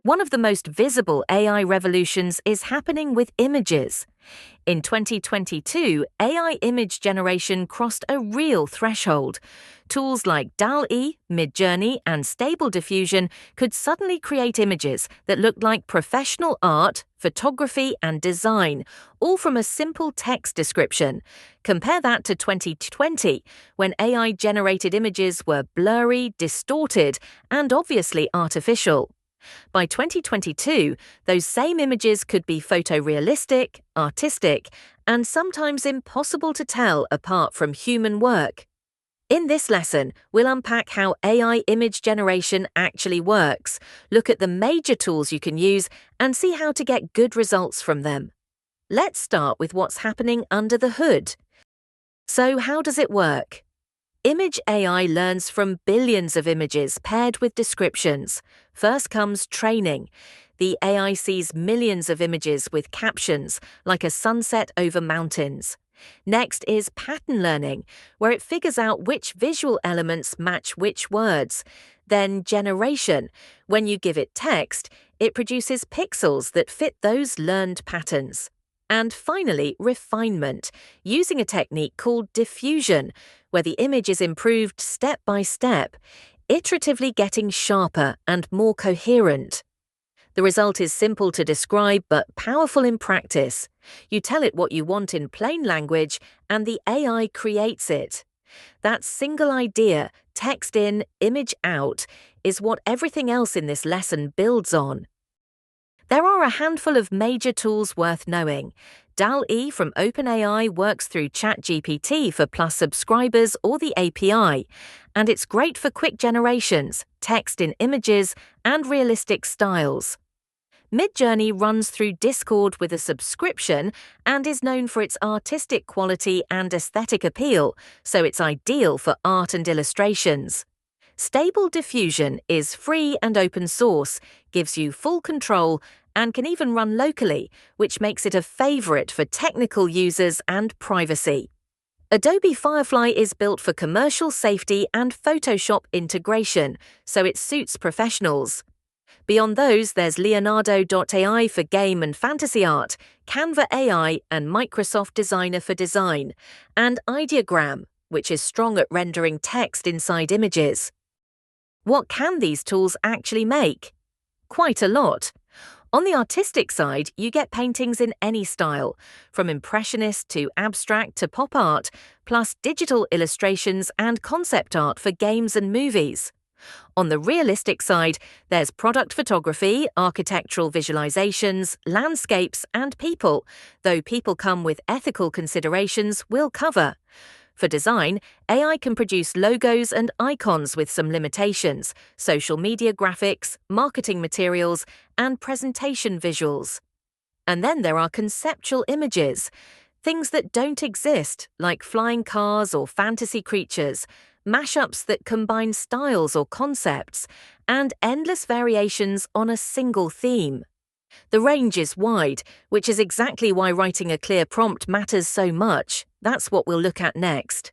One of the most visible AI revolutions is happening with images. In 2022, AI image generation crossed a real threshold. Tools like DALL-E, Midjourney, and Stable Diffusion could suddenly create images that looked like professional art, photography, and design, all from a simple text description. Compare that to 2020, when AI-generated images were blurry, distorted, and obviously artificial. By 2022, those same images could be photorealistic, artistic, and sometimes impossible to tell apart from human work. In this lesson, we'll unpack how AI image generation actually works, look at the major tools you can use, and see how to get good results from them. Let's start with what's happening under the hood. So, how does it work? Image AI learns from billions of images paired with descriptions. First comes training. The AI sees millions of images with captions, like a sunset over mountains. Next is pattern learning, where it figures out which visual elements match which words. Then generation. When you give it text, it produces pixels that fit those learned patterns. And finally, refinement, using a technique called diffusion, where the image is improved step by step, iteratively getting sharper and more coherent. The result is simple to describe but powerful in practice. You tell it what you want in plain language, and the AI creates it. That single idea, text in, image out, is what everything else in this lesson builds on. There are a handful of major tools worth knowing. DALL-E from OpenAI works through ChatGPT for Plus subscribers or the API, and it's great for quick generations, text in images, and realistic styles. Midjourney runs through Discord with a subscription and is known for its artistic quality and aesthetic appeal, so it's ideal for art and illustrations. Stable Diffusion is free and open source, gives you full control, and can even run locally, which makes it a favorite for technical users and privacy. Adobe Firefly is built for commercial safety and Photoshop integration, so it suits professionals. Beyond those, there's Leonardo.ai for game and fantasy art, Canva AI and Microsoft Designer for design, and Ideogram, which is strong at rendering text inside images. What can these tools actually make? Quite a lot. On the artistic side, you get paintings in any style, from impressionist to abstract to pop art, plus digital illustrations and concept art for games and movies. On the realistic side, there's product photography, architectural visualizations, landscapes, and people, though people come with ethical considerations we'll cover. For design, AI can produce logos and icons with some limitations, social media graphics, marketing materials, and presentation visuals. And then there are conceptual images, things that don't exist, like flying cars or fantasy creatures, mashups that combine styles or concepts, and endless variations on a single theme. The range is wide, which is exactly why writing a clear prompt matters so much. That's what we'll look at next.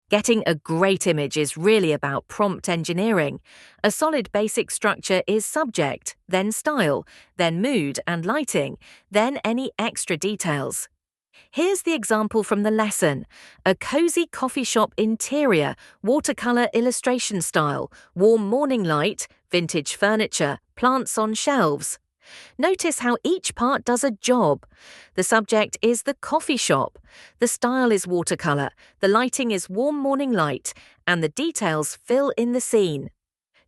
Getting a great image is really about prompt engineering. A solid basic structure is subject, then style, then mood and lighting, then any extra details. Here's the example from the lesson: a cozy coffee shop interior, watercolor illustration style, warm morning light, vintage furniture, plants on shelves. Notice how each part does a job. The subject is the coffee shop, the style is watercolor, the lighting is warm morning light, and the details fill in the scene.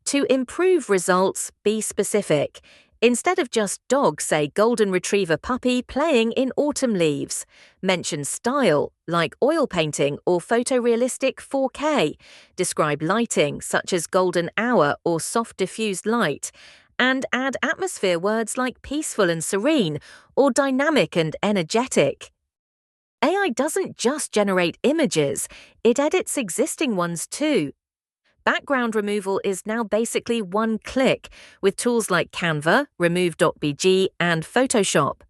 To improve results, be specific. Instead of just dog, say golden retriever puppy playing in autumn leaves. Mention style, like oil painting or photorealistic 4K. Describe lighting, such as golden hour or soft diffused light. And add atmosphere words like peaceful and serene, or dynamic and energetic. AI doesn't just generate images, it edits existing ones too. Background removal is now basically one click, with tools like Canva, Remove.bg, and Photoshop.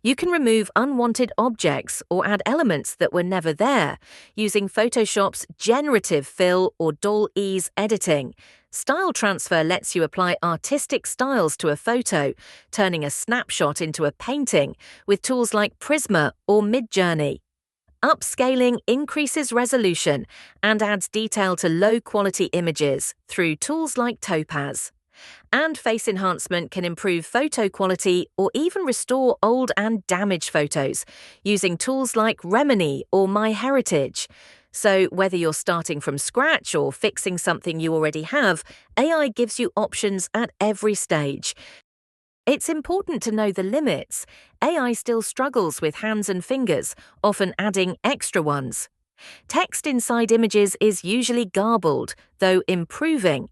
You can remove unwanted objects or add elements that were never there using Photoshop's generative fill or DALL-E's editing. Style transfer lets you apply artistic styles to a photo, turning a snapshot into a painting with tools like Prisma or Midjourney. Upscaling increases resolution and adds detail to low-quality images through tools like Topaz. And face enhancement can improve photo quality or even restore old and damaged photos using tools like Remini or MyHeritage. So whether you're starting from scratch or fixing something you already have, AI gives you options at every stage. It's important to know the limits. AI still struggles with hands and fingers, often adding extra ones. Text inside images is usually garbled, though improving.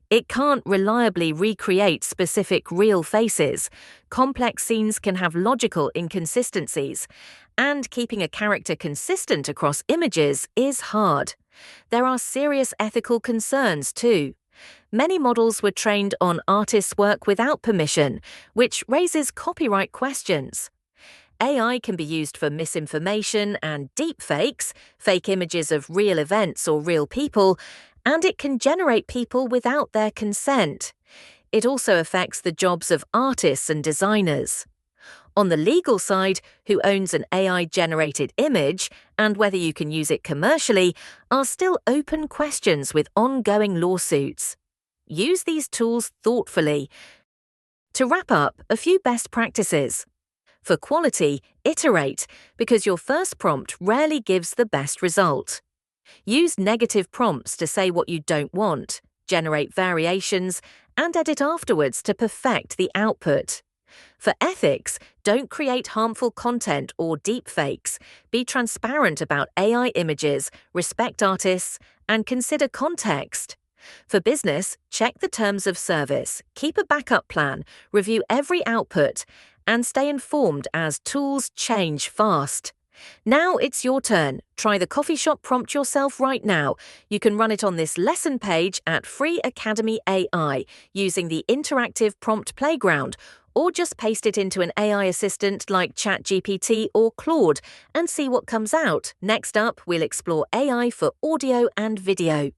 It can't reliably recreate specific real faces. Complex scenes can have logical inconsistencies. And keeping a character consistent across images is hard. There are serious ethical concerns too. Many models were trained on artists' work without permission, which raises copyright questions. AI can be used for misinformation and deepfakes, fake images of real events or real people, and it can generate people without their consent. It also affects the jobs of artists and designers. On the legal side, who owns an AI-generated image and whether you can use it commercially are still open questions with ongoing lawsuits. Use these tools thoughtfully. To wrap up, a few best practices. For quality, iterate, because your first prompt rarely gives the best result. Use negative prompts to say what you don't want, generate variations, and edit afterwards to perfect the output. For ethics, don't create harmful content or deepfakes. Be transparent about AI images, respect artists, and consider context. For business, check the terms of service, keep a backup plan, review every output, and stay informed as tools change fast. Now it's your turn. Try the coffee shop prompt yourself right now. You can run it on this lesson page at FreeAcademy.ai using the interactive prompt playground, or just paste it into an AI assistant like ChatGPT or Claude and see what comes out. Next up, we'll explore AI for audio and video.